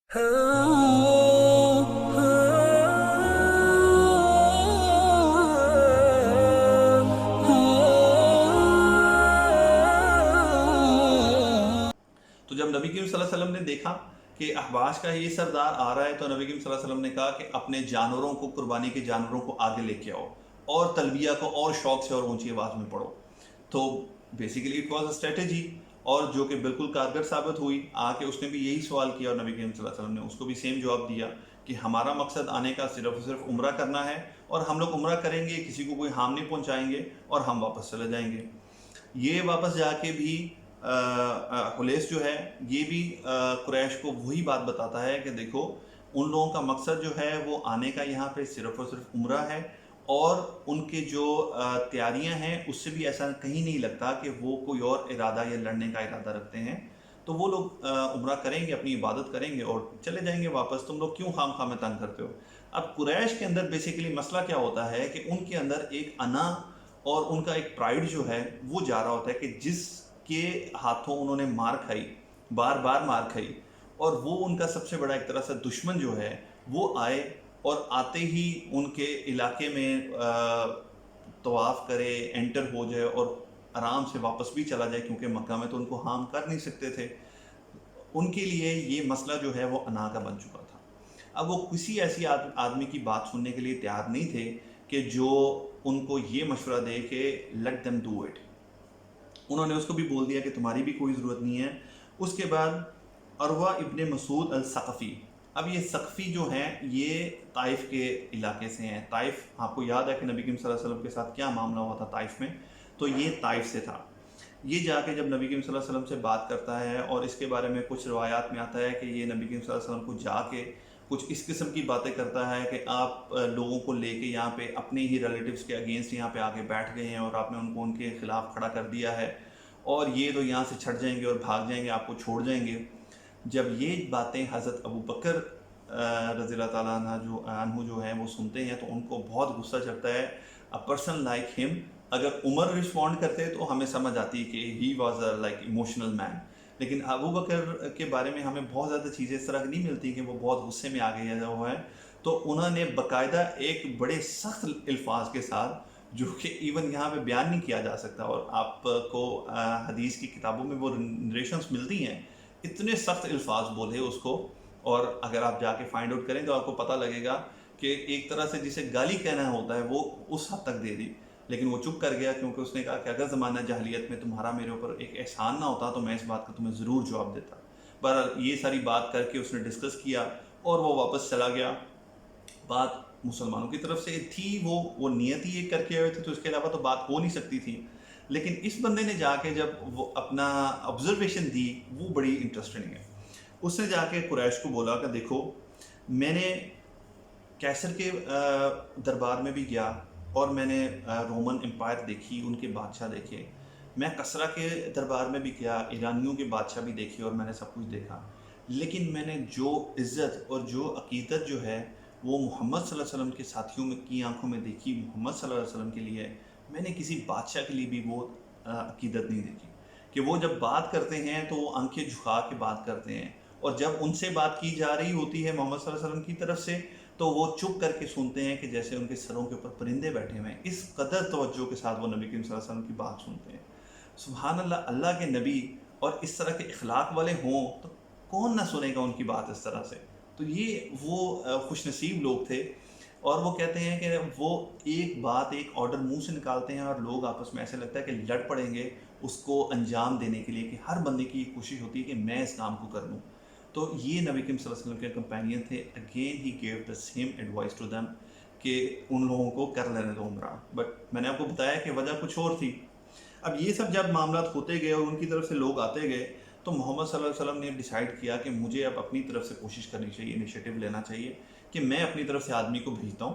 تو جب نبی کریم صلی اللہ علیہ وسلم نے دیکھا کہ احباش کا یہ سردار آ رہا ہے تو نبی کریم صلی اللہ علیہ وسلم نے کہا کہ اپنے جانوروں کو، قربانی کے جانوروں کو آگے لے کے آؤ اور تلبیہ کو اور شوق سے اور اونچی آواز میں پڑھو. تو basically it was a strategy, اور جو کہ بالکل کارگر ثابت ہوئی. آ کے اس نے بھی یہی سوال کیا اور نبی کریم صلی اللہ علیہ وسلم نے اس کو بھی سیم جواب دیا کہ ہمارا مقصد آنے کا صرف اور صرف عمرہ کرنا ہے، اور ہم لوگ عمرہ کریں گے، کسی کو کوئی ہارم نہیں پہنچائیں گے، اور ہم واپس چلے جائیں گے. یہ واپس جا کے بھی حلیس جو ہے یہ بھی قریش کو وہی بات بتاتا ہے کہ دیکھو ان لوگوں کا مقصد جو ہے وہ آنے کا یہاں پہ صرف اور صرف عمرہ ہے، اور ان کے جو تیاریاں ہیں اس سے بھی ایسا کہیں نہیں لگتا کہ وہ کوئی اور ارادہ یا لڑنے کا ارادہ رکھتے ہیں. تو وہ لوگ عمرہ کریں گے، اپنی عبادت کریں گے اور چلے جائیں گے واپس. تم لوگ کیوں خام خواہ میں تنگ کرتے ہو؟ اب قریش کے اندر بیسیکلی مسئلہ کیا ہوتا ہے کہ ان کے اندر ایک انا اور ان کا ایک پرائیڈ جو ہے وہ جا رہا ہوتا ہے کہ جس کے ہاتھوں انہوں نے مار کھائی، بار بار مار کھائی، اور وہ ان کا سب سے بڑا ایک طرح سے دشمن جو ہے وہ آئے اور آتے ہی ان کے علاقے میں طواف کرے، انٹر ہو جائے اور آرام سے واپس بھی چلا جائے، کیونکہ مکہ میں تو ان کو ہارم کر نہیں سکتے تھے. ان کے لیے یہ مسئلہ جو ہے وہ انا کا بن چکا تھا. اب وہ کسی ایسی آدمی کی بات سننے کے لیے تیار نہیں تھے کہ جو ان کو یہ مشورہ دے کہ let them do it. انہوں نے اس کو بھی بول دیا کہ تمہاری بھی کوئی ضرورت نہیں ہے. اس کے بعد عروہ ابن مسعود الثقفی، اب یہ ثقفی جو ہیں یہ طائف کے علاقے سے ہیں. طائف آپ کو یاد ہے کہ نبی کریم صلی اللہ علیہ وسلم کے ساتھ کیا معاملہ ہوا تھا طائف میں، تو یہ طائف سے تھا. یہ جا کے جب نبی کریم صلی اللہ علیہ وسلم سے بات کرتا ہے، اور اس کے بارے میں کچھ روایات میں آتا ہے کہ یہ نبی کریم صلی اللہ علیہ وسلم کو جا کے کچھ اس قسم کی باتیں کرتا ہے کہ آپ لوگوں کو لے کے یہاں پہ اپنے ہی ریلیٹیوز کے اگینسٹ یہاں پہ آگے بیٹھ گئے ہیں، اور آپ نے ان کو ان کے خلاف کھڑا کر دیا ہے، اور یہ تو یہاں سے چھٹ جائیں گے اور بھاگ جائیں گے، آپ کو چھوڑ جائیں گے. جب یہ باتیں حضرت ابو بکر رضی اللہ تعالیٰ عنہ جو ہیں وہ سنتے ہیں تو ان کو بہت غصہ چڑھتا ہے. اے پرسن لائک ہم، اگر عمر رسپونڈ کرتے تو ہمیں سمجھ آتی کہ he was a like emotional man, لیکن ابو بکر کے بارے میں ہمیں بہت زیادہ چیزیں اس طرح کی نہیں ملتی کہ وہ بہت غصے میں آ گئے ہیں وہ ہے. تو انہوں نے باقاعدہ ایک بڑے سخت الفاظ کے ساتھ، جو کہ ایون یہاں پہ بیان نہیں کیا جا سکتا، اور آپ کو حدیث کی کتابوں میں وہ نریشنز ملتی ہیں، اتنے سخت الفاظ بولے اس کو. اور اگر آپ جا کے فائنڈ آؤٹ کریں تو آپ کو پتہ لگے گا کہ ایک طرح سے جسے گالی کہنا ہوتا ہے وہ اس حد تک دے دی. لیکن وہ چپ کر گیا، کیونکہ اس نے کہا کہ اگر زمانہ جاہلیت میں تمہارا میرے اوپر ایک احسان نہ ہوتا تو میں اس بات کا تمہیں ضرور جواب دیتا. بہرحال یہ ساری بات کر کے اس نے ڈسکس کیا اور وہ واپس چلا گیا. بات مسلمانوں کی طرف سے تھی، وہ نیت ہی ایک کر کے آئے تھے، تو اس کے علاوہ تو بات ہو نہیں سکتی تھی. لیکن اس بندے نے جا کے جب وہ اپنا آبزرویشن دی وہ بڑی انٹرسٹنگ ہے. اس نے جا کے قریش کو بولا کہ دیکھو میں نے کیسر کے دربار میں بھی گیا، اور میں نے رومن امپائر دیکھی، ان کے بادشاہ دیکھے. میں کسرا کے دربار میں بھی گیا، ایرانیوں کے بادشاہ بھی دیکھے، اور میں نے سب کچھ دیکھا. لیکن میں نے جو عزت اور جو عقیدت جو ہے وہ محمد صلی اللہ علیہ وسلم کے ساتھیوں میں کی آنکھوں میں دیکھی، محمد صلی اللہ علیہ وسلم کے لیے. میں نے کسی بادشاہ کے لیے بھی وہ عقیدت نہیں دیکھی کہ وہ جب بات کرتے ہیں تو وہ آنکھیں جھکا کے بات کرتے ہیں، اور جب ان سے بات کی جا رہی ہوتی ہے محمد صلی اللہ علیہ وسلم کی طرف سے تو وہ چپ کر کے سنتے ہیں کہ جیسے ان کے سروں کے اوپر پرندے بیٹھے ہوئے ہیں. اس قدر توجہ کے ساتھ وہ نبی کریم صلی اللہ علیہ وسلم کی بات سنتے ہیں. سبحان اللہ، اللہ کے نبی اور اس طرح کے اخلاق والے ہوں تو کون نہ سنے گا ان کی بات اس طرح سے. تو یہ وہ خوش نصیب لوگ تھے. اور وہ کہتے ہیں کہ وہ ایک بات، ایک آرڈر منہ سے نکالتے ہیں اور لوگ آپس میں ایسے لگتا ہے کہ لڑ پڑیں گے اس کو انجام دینے کے لیے، کہ ہر بندے کی کوشش ہوتی ہے کہ میں اس کام کو کر لوں. تو یہ نبی کریم صلی اللہ علیہ وسلم کے کمپینین تھے. اگین ہی gave the same advice to them کہ ان لوگوں کو کر لینے دو عمرہ. بٹ میں نے آپ کو بتایا کہ وجہ کچھ اور تھی. اب یہ سب جب معاملات ہوتے گئے اور ان کی طرف سے لوگ آتے گئے تو محمد صلی اللہ علیہ وسلم نے ڈیسائیڈ کیا کہ مجھے اب اپنی طرف سے کوشش کرنی چاہیے، انیشیٹو لینا چاہیے کہ میں اپنی طرف سے آدمی کو بھیجتا ہوں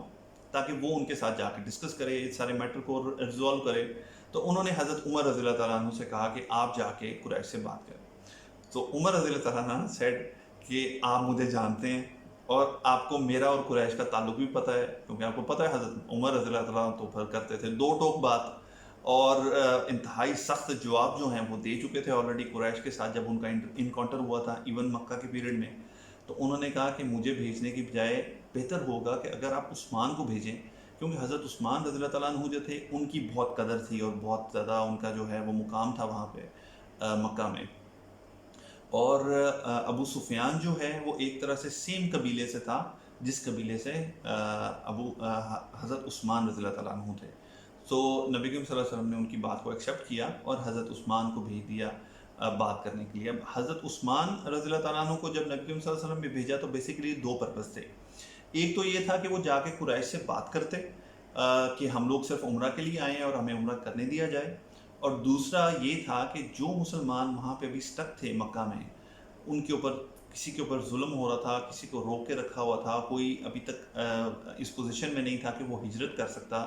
تاکہ وہ ان کے ساتھ جا کے ڈسکس کرے، اس سارے میٹر کو ریزالو کرے. تو انہوں نے حضرت عمر رضی اللہ تعالیٰ عنہ سے کہا کہ آپ جا کے قریش سے بات کریں. تو عمر رضی اللہ تعالیٰ عنہ سیڈ کہ آپ مجھے جانتے ہیں اور آپ کو میرا اور قریش کا تعلق بھی پتہ ہے، کیونکہ آپ کو پتہ ہے حضرت عمر رضی اللہ تعالیٰ عنہ تو پھر کرتے تھے دو ٹوک بات، اور انتہائی سخت جواب جو ہیں وہ دے چکے تھے آلریڈی قریش کے ساتھ جب ان کا انکاؤنٹر ہوا تھا ایون مکہ کے پیریڈ میں. تو انہوں نے کہا کہ مجھے بھیجنے کی بجائے بہتر ہوگا کہ اگر آپ عثمان کو بھیجیں، کیونکہ حضرت عثمان رضی اللہ تعالیٰ عنہ جو تھے ان کی بہت قدر تھی اور بہت زیادہ ان کا جو ہے وہ مقام تھا وہاں پہ مکہ میں. اور ابو سفیان جو ہے وہ ایک طرح سے سیم قبیلے سے تھا جس قبیلے سے حضرت عثمان رضی اللہ تعالیٰ عنہ تھے. تو نبی کریم صلی اللہ علیہ وسلم نے ان کی بات کو ایکسیپٹ کیا اور حضرت عثمان کو بھیج دیا بات کرنے کے لیے. اب حضرت عثمان رضی اللہ تعالیٰ عنہ کو جب نبی کریم صلی اللہ علیہ وسلم نے بھیجا تو بیسیکلی 2 پرپس تھے. ایک تو یہ تھا کہ وہ جا کے قریش سے بات کرتے کہ ہم لوگ صرف عمرہ کے لیے آئے ہیں اور ہمیں عمرہ کرنے دیا جائے، اور دوسرا یہ تھا کہ جو مسلمان وہاں پہ بھی اسٹک تھے مکہ میں، ان کے اوپر کسی کے اوپر ظلم ہو رہا تھا، کسی کو روک کے رکھا ہوا تھا، کوئی ابھی تک اس پوزیشن میں نہیں تھا کہ وہ ہجرت کر سکتا،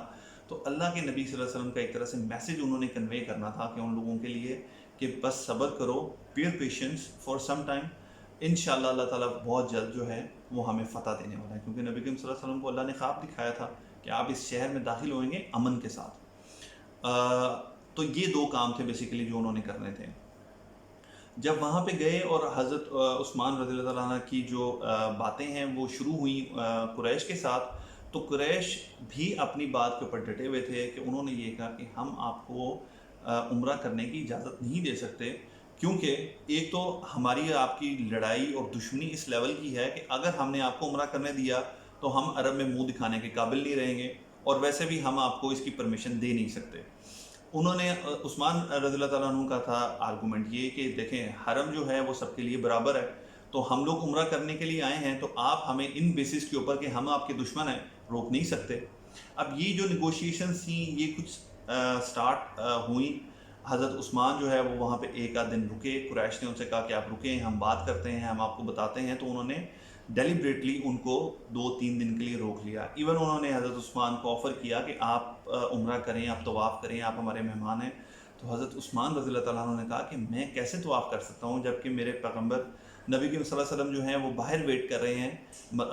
تو اللہ کے نبی صلی اللہ علیہ وسلم کا ایک طرح سے میسیج انہوں نے کنوے کرنا تھا کہ ان لوگوں کے لیے کہ بس صبر کرو، bear patience for some time, انشاءاللہ اللہ تعالیٰ بہت جلد جو ہے وہ ہمیں فتح دینے والا ہے. کیونکہ نبی کریم صلی اللہ علیہ وسلم کو اللہ نے خواب دکھایا تھا کہ آپ اس شہر میں داخل ہوئیں گے امن کے ساتھ. تو یہ 2 کام تھے بیسیکلی جو انہوں نے کرنے تھے. جب وہاں پہ گئے اور حضرت عثمان رضی اللہ تعالیٰ عنہ کی جو باتیں ہیں وہ شروع ہوئیں قریش کے ساتھ، تو قریش بھی اپنی بات کے اوپر ڈٹے ہوئے تھے کہ انہوں نے یہ کہا کہ ہم آپ کو عمرہ کرنے کی اجازت نہیں دے سکتے، کیونکہ ایک تو ہماری آپ کی لڑائی اور دشمنی اس لیول کی ہے کہ اگر ہم نے آپ کو عمرہ کرنے دیا تو ہم عرب میں منہ دکھانے کے قابل نہیں رہیں گے، اور ویسے بھی ہم آپ کو اس کی پرمیشن دے نہیں سکتے. انہوں نے عثمان رضی اللہ تعالیٰ عنہ کا تھا آرگومنٹ یہ کہ دیکھیں حرم جو ہے وہ سب کے لیے برابر ہے، تو ہم لوگ عمرہ کرنے کے لیے آئے ہیں، تو آپ ہمیں ان بیسس کے اوپر کہ ہم آپ کے دشمن ہیں روک نہیں سکتے. اب یہ جو نیگوشیشنز تھیں یہ کچھ سٹارٹ ہوئیں. حضرت عثمان جو ہے وہ وہاں پہ 1 آدھ دن رکے، قریش نے ان سے کہا کہ آپ رکیں، ہم بات کرتے ہیں، ہم آپ کو بتاتے ہیں. تو انہوں نے ڈیلیبریٹلی ان کو 2-3 دن کے لیے روک لیا. ایون انہوں نے حضرت عثمان کو آفر کیا کہ آپ عمرہ کریں، آپ طواف کریں، آپ ہمارے مہمان ہیں. تو حضرت عثمان رضی اللہ تعالیٰ عنہ نے کہا کہ میں کیسے طواف کر سکتا ہوں جب کہ میرے پیغمبر نبی کریم صلی اللہ علیہ وسلم جو ہیں وہ باہر ویٹ کر رہے ہیں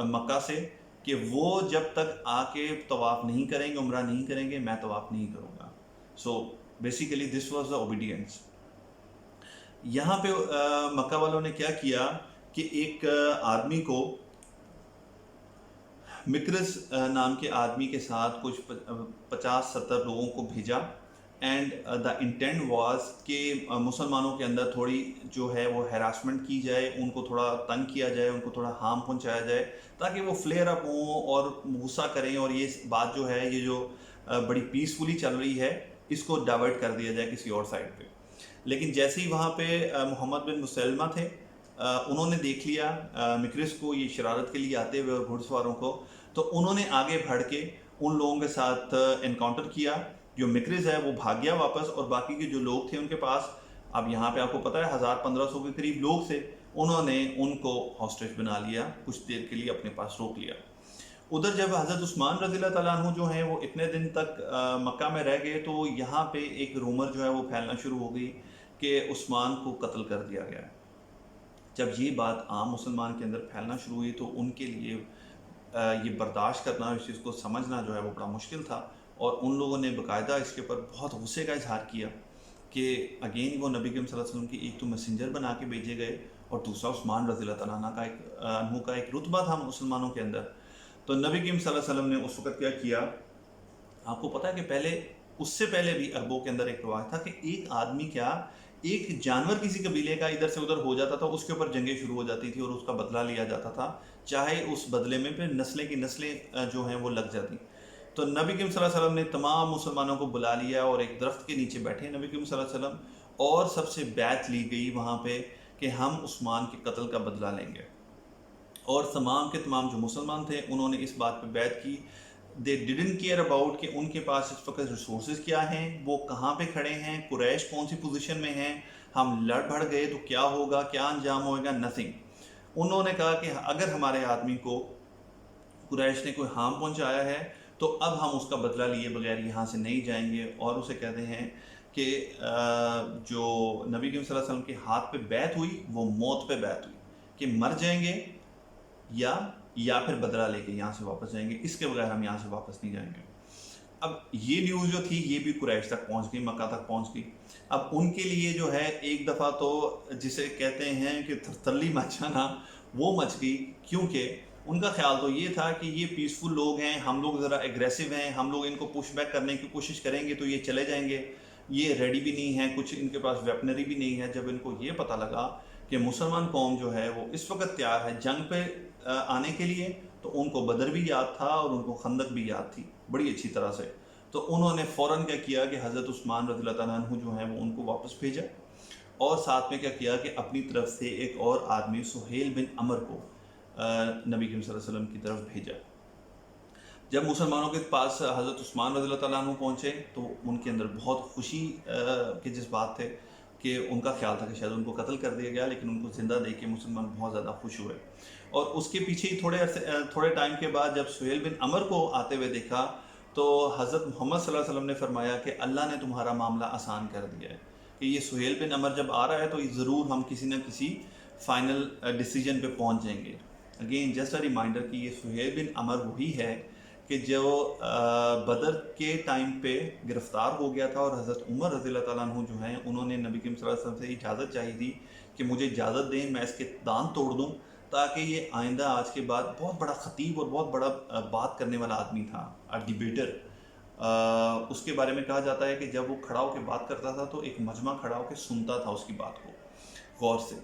مکہ سے کہ وہ جب تک آ کے طواف نہیں کریں گے، عمرہ نہیں کریں گے، میں طواف نہیں کروں گا. So basically this was the obedience. یہاں پہ مکہ والوں نے کیا کیا کہ ایک آدمی کو مکرز نام کے آدمی کے ساتھ کچھ 50-70 لوگوں کو بھیجا، اینڈ دا انٹینٹ واز کہ مسلمانوں کے اندر تھوڑی جو ہے وہ ہیراسمنٹ کی جائے، ان کو تھوڑا تنگ کیا جائے، ان کو تھوڑا ہارم پہنچایا جائے تاکہ وہ فلیئر اپ ہوں اور غصہ کریں، اور یہ بات جو ہے یہ جو بڑی پیسفلی چل رہی ہے اس کو ڈائیورٹ کر دیا جائے کسی اور سائڈ پہ. لیکن جیسے ہی وہاں پہ محمد بن مسلمہ تھے انہوں نے دیکھ لیا مکرز کو یہ شرارت کے لیے آتے ہوئے اور گھڑ سواروں کو، تو انہوں نے آگے بڑھ کے ان لوگوں کے ساتھ انکاؤنٹر کیا. جو مکرز ہے وہ بھاگ گیا واپس، اور باقی کے جو لوگ تھے ان کے پاس، اب یہاں پہ آپ کو پتہ ہے 1500 کے قریب لوگ تھے، انہوں نے ان کو ہاسٹیج بنا لیا، کچھ دیر کے لیے اپنے پاس روک لیا. ادھر جب حضرت عثمان رضی اللہ تعالیٰ عنہ جو ہیں وہ اتنے دن تک مکہ میں رہ گئے، تو یہاں پہ ایک رومر جو ہے وہ پھیلنا شروع ہو گئی کہ عثمان کو قتل کر دیا گیا. جب یہ بات عام مسلمان کے اندر پھیلنا شروع ہوئی تو ان کے لیے یہ برداشت کرنا، اس چیز کو سمجھنا جو ہے وہ بڑا مشکل تھا، اور ان لوگوں نے باقاعدہ اس کے اوپر بہت غصے کا اظہار کیا کہ اگین وہ نبی کریم صلی اللہ علیہ وسلم کی ایک تو میسنجر بنا کے بھیجے گئے، اور دوسرا عثمان رضی اللہ تعالیٰ عنہ کا ایک رتبہ تھا مسلمانوں کے اندر. تو نبی کریم صلی اللہ علیہ وسلم نے اس وقت کیا کیا، آپ کو پتہ ہے کہ پہلے اس سے پہلے بھی عربوں کے اندر ایک رواج تھا کہ ایک آدمی کیا، ایک جانور کسی قبیلے کا ادھر سے ادھر ہو جاتا تھا، اس کے اوپر جنگیں شروع ہو جاتی تھی اور اس کا بدلہ لیا جاتا تھا، چاہے اس بدلے میں پھر نسلیں کی نسلیں جو ہیں وہ لگ جاتی. تو نبی کریم صلی اللہ علیہ وسلم نے تمام مسلمانوں کو بلا لیا اور ایک درخت کے نیچے بیٹھے نبی کریم صلی اللہ علیہ وسلم، اور سب سے بیعت لی گئی وہاں پہ کہ ہم عثمان کے قتل کا بدلہ لیں گے. اور تمام کے تمام جو مسلمان تھے انہوں نے اس بات پہ بیعت کی. دے ڈیڈنٹ کیئر اباؤٹ کہ ان کے پاس اس وقت ریسورسز کیا ہیں، وہ کہاں پہ کھڑے ہیں، قریش کون سی پوزیشن میں ہیں، ہم لڑ بھڑ گئے تو کیا ہوگا، کیا انجام ہوگا، نتھنگ. انہوں نے کہا کہ اگر ہمارے آدمی کو قریش نے کوئی ہارم پہنچایا ہے تو اب ہم اس کا بدلہ لیے بغیر یہاں سے نہیں جائیں گے. اور اسے کہتے ہیں کہ جو نبی کریم صلی اللہ علیہ وسلم کے ہاتھ پہ بیعت ہوئی وہ موت پہ بیعت ہوئی کہ مر جائیں گے یا پھر بدلہ لے کے یہاں سے واپس جائیں گے، اس کے بغیر ہم یہاں سے واپس نہیں جائیں گے. اب یہ نیوز جو تھی یہ بھی قریش تک پہنچ گئی، مکہ تک پہنچ گئی. اب ان کے لیے جو ہے ایک دفعہ تو جسے کہتے ہیں کہ تھرتلی مچانا، وہ مچ گئی، کیونکہ ان کا خیال تو یہ تھا کہ یہ پیسفل لوگ ہیں، ہم لوگ ذرا ایگریسو ہیں، ہم لوگ ان کو پش بیک کرنے کی کوشش کریں گے تو یہ چلے جائیں گے، یہ ریڈی بھی نہیں ہیں، کچھ ان کے پاس ویپنری بھی نہیں ہے۔ جب ان کو یہ پتہ لگا کہ مسلمان قوم جو ہے وہ اس وقت تیار ہے جنگ پہ آنے کے لیے، تو ان کو بدر بھی یاد تھا اور ان کو خندق بھی یاد تھی بڑی اچھی طرح سے، تو انہوں نے فوراً کیا کیا کہ حضرت عثمان رضی اللہ تعالیٰ عنہ جو ہیں وہ ان کو واپس بھیجا، اور ساتھ میں کیا کیا کہ اپنی طرف سے ایک اور آدمی سہیل بن عمر کو نبی کریم صلی اللہ علیہ وسلم کی طرف بھیجا۔ جب مسلمانوں کے پاس حضرت عثمان رضی اللہ تعالیٰ عنہ پہنچے تو ان کے اندر بہت خوشی کے جذبات تھے کہ ان کا خیال تھا کہ شاید ان کو قتل کر دیا گیا، لیکن ان کو زندہ دیکھ کے مسلمان بہت زیادہ خوش ہوئے۔ اور اس کے پیچھے ہی تھوڑے ٹائم کے بعد جب سہیل بن عمر کو آتے ہوئے دیکھا تو حضرت محمد صلی اللہ علیہ وسلم نے فرمایا کہ اللہ نے تمہارا معاملہ آسان کر دیا ہے، کہ یہ سہیل بن عمر جب آ رہا ہے تو ضرور ہم کسی نہ کسی فائنل ڈیسیجن پہ پہنچ جائیں گے۔ اگین جسٹ اے ریمائنڈر کہ یہ سہیل بن عمر وہی ہے کہ جو بدر کے ٹائم پہ گرفتار ہو گیا تھا، اور حضرت عمر رضی اللہ تعالیٰ عنہ جو ہیں انہوں نے نبی کریم صلی اللہ علیہ وسلم سے اجازت چاہی تھی کہ مجھے اجازت دیں میں اس کے دانت توڑ دوں، تاکہ یہ آئندہ آج کے بعد بہت بڑا خطیب اور بہت بڑا بات کرنے والا آدمی تھا، ڈیبیٹر۔ اس کے بارے میں کہا جاتا ہے کہ جب وہ کھڑا ہو کے بات کرتا تھا تو ایک مجمع کھڑا ہو کے سنتا تھا اس کی بات کو غور سے،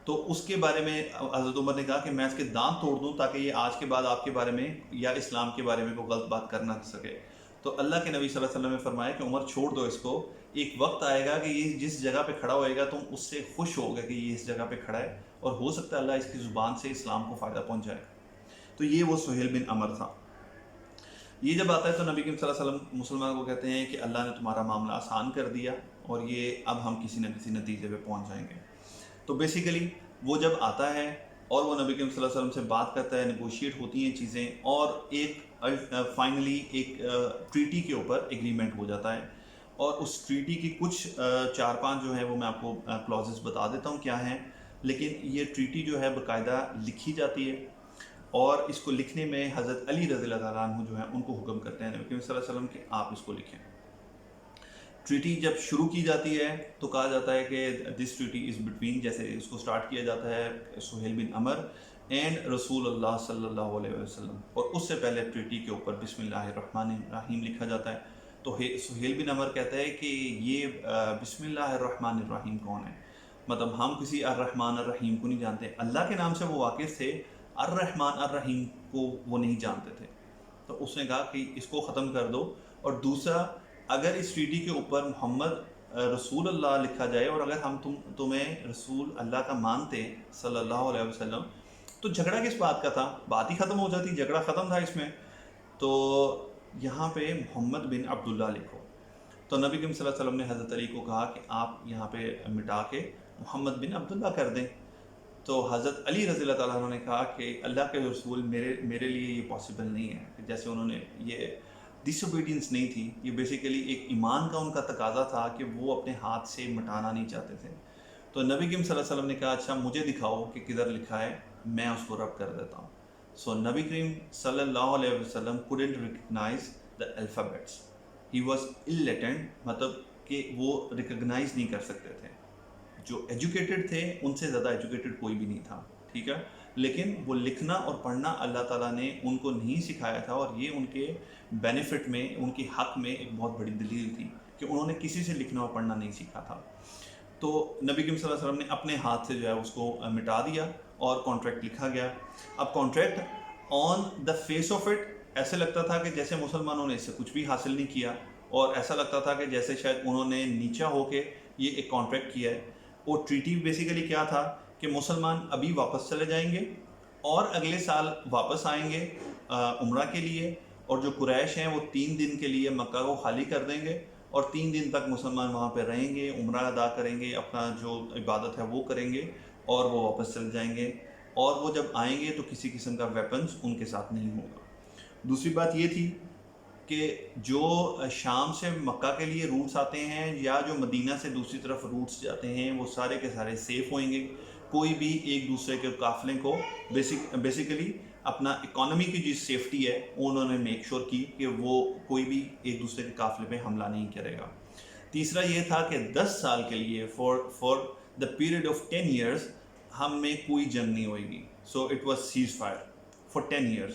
تو اس کے بارے میں حضرت عمر نے کہا کہ میں اس کے دانت توڑ دوں تاکہ یہ آج کے بعد آپ کے بارے میں یا اسلام کے بارے میں کوئی غلط بات کر نہ سکے۔ تو اللہ کے نبی صلی اللہ علیہ وسلم نے فرمایا کہ عمر چھوڑ دو اس کو، ایک وقت آئے گا کہ یہ جس جگہ پہ کھڑا ہوئے گا تم اس سے خوش ہوگے کہ یہ اس جگہ پہ کھڑا ہے، اور ہو سکتا ہے اللہ اس کی زبان سے اسلام کو فائدہ پہنچائے۔ تو یہ وہ سہیل بن عمر تھا۔ یہ جب آتا ہے تو نبی کریم صلی اللہ علیہ وسلم مسلمان کو کہتے ہیں کہ اللہ نے تمہارا معاملہ آسان کر دیا اور یہ اب ہم کسی نہ کسی نتیجے پہ پہنچ جائیں گے۔ تو بیسیکلی وہ جب آتا ہے اور وہ نبی کریم صلی اللہ علیہ وسلم سے بات کرتا ہے، نیگوشیٹ ہوتی ہیں چیزیں، اور ایک فائنلی ایک ٹریٹی کے اوپر ایگریمنٹ ہو جاتا ہے، اور اس ٹریٹی کی کچھ 4-5 جو ہیں وہ میں آپ کو کلوزز بتا دیتا ہوں کیا ہیں، لیکن یہ ٹریٹی جو ہے باقاعدہ لکھی جاتی ہے، اور اس کو لکھنے میں حضرت علی رضی اللہ تعالیٰ عنہ جو ہیں ان کو حکم کرتے ہیں نبی کریم صلی اللہ علیہ وسلم کہ آپ اس کو لکھیں۔ ٹریٹی جب شروع کی جاتی ہے تو کہا جاتا ہے کہ دس ٹریٹی از بٹوین، جیسے اس کو سٹارٹ کیا جاتا ہے سہیل بن عمر اینڈ رسول اللہ صلی اللہ علیہ وسلم، اور اس سے پہلے ٹریٹی کے اوپر بسم اللہ الرحمن الرحیم لکھا جاتا ہے۔ تو سہیل بن عمر کہتا ہے کہ یہ بسم اللہ الرحمن الرحیم کون ہے، مطلب ہم کسی الرحمن الرحیم کو نہیں جانتے، اللہ کے نام سے وہ واقف تھے، الرحمن الرحیم کو وہ نہیں جانتے تھے۔ تو اس نے کہا کہ اس کو ختم کر دو، اور دوسرا اگر اس ٹریٹی کے اوپر محمد رسول اللہ لکھا جائے اور اگر ہم تمہیں رسول اللہ کا مانتے صلی اللہ علیہ وسلم، تو جھگڑا کس بات کا تھا، بات ہی ختم ہو جاتی، جھگڑا ختم تھا اس میں۔ تو یہاں پہ محمد بن عبداللہ لکھو۔ تو نبی کریم صلی اللہ علیہ وسلم نے حضرت علی کو کہا کہ آپ یہاں پہ مٹا کے محمد بن عبداللہ کر دیں۔ تو حضرت علی رضی اللہ تعالیٰ عنہ نے کہا کہ اللہ کے رسول میرے لیے یہ پاسبل نہیں ہے، کہ جیسے انہوں نے یہ ڈس اوبیڈینس نہیں تھی، یہ بیسیکلی ایک ایمان کا ان کا تقاضا تھا کہ وہ اپنے ہاتھ سے مٹانا نہیں چاہتے تھے۔ تو نبی کریم صلی اللہ علیہ وسلم نے کہا اچھا مجھے دکھاؤ کہ کدھر لکھا ہے، میں اس کو رب کر دیتا ہوں۔ سو نبی کریم صلی اللہ علیہ وسلم couldn't recognize the alphabets, he was illiterate، مطلب کہ وہ ریکگنائز نہیں کر سکتے تھے۔ جو ایجوکیٹڈ تھے ان سے زیادہ ایجوکیٹڈ کوئی بھی نہیں تھا، ٹھیک ہے، لیکن وہ لکھنا اور پڑھنا اللہ تعالیٰ نے ان کو نہیں سکھایا تھا، اور یہ ان کے بینیفٹ میں، ان کے حق میں ایک بہت بڑی دلیل تھی کہ انہوں نے کسی سے لکھنا اور پڑھنا نہیں سیکھا تھا۔ تو نبی کریم صلی اللہ علیہ وسلم نے اپنے ہاتھ سے جو ہے اس کو مٹا دیا اور کانٹریکٹ لکھا گیا۔ اب contract on the face of it ایسے لگتا تھا کہ جیسے مسلمانوں نے اس سے کچھ بھی حاصل نہیں کیا، اور ایسا لگتا تھا کہ جیسے شاید انہوں نے نیچا ہو کے یہ ایک کانٹریکٹ کیا ہے۔ وہ ٹریٹی بیسیکلی کیا تھا کہ مسلمان ابھی واپس چلے جائیں گے اور اگلے سال واپس آئیں گے عمرہ کے لیے، اور جو قریش ہیں وہ 3 دن کے لیے مکہ کو خالی کر دیں گے، اور 3 دن تک مسلمان وہاں پہ رہیں گے، عمرہ ادا کریں گے، اپنا جو عبادت ہے وہ کریں گے، اور وہ واپس چل جائیں گے، اور وہ جب آئیں گے تو کسی قسم کا ویپنز ان کے ساتھ نہیں ہوگا۔ دوسری بات یہ تھی کہ جو شام سے مکہ کے لیے روٹس آتے ہیں یا جو مدینہ سے دوسری طرف روٹس جاتے ہیں وہ سارے کے سارے سیف ہوئیں گے، کوئی بھی ایک دوسرے کے قافلے کو بیسیکلی اپنا اکانومی کی جو سیفٹی ہے انہوں نے میک شور کی کہ وہ کوئی بھی ایک دوسرے کے قافلے پہ حملہ نہیں کرے گا۔ تیسرا یہ تھا کہ 10 سال کے لیے for the period of 10 years ہم میں کوئی جنگ نہیں ہوئے گی، So it was ceasefire for 10 years.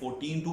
14 to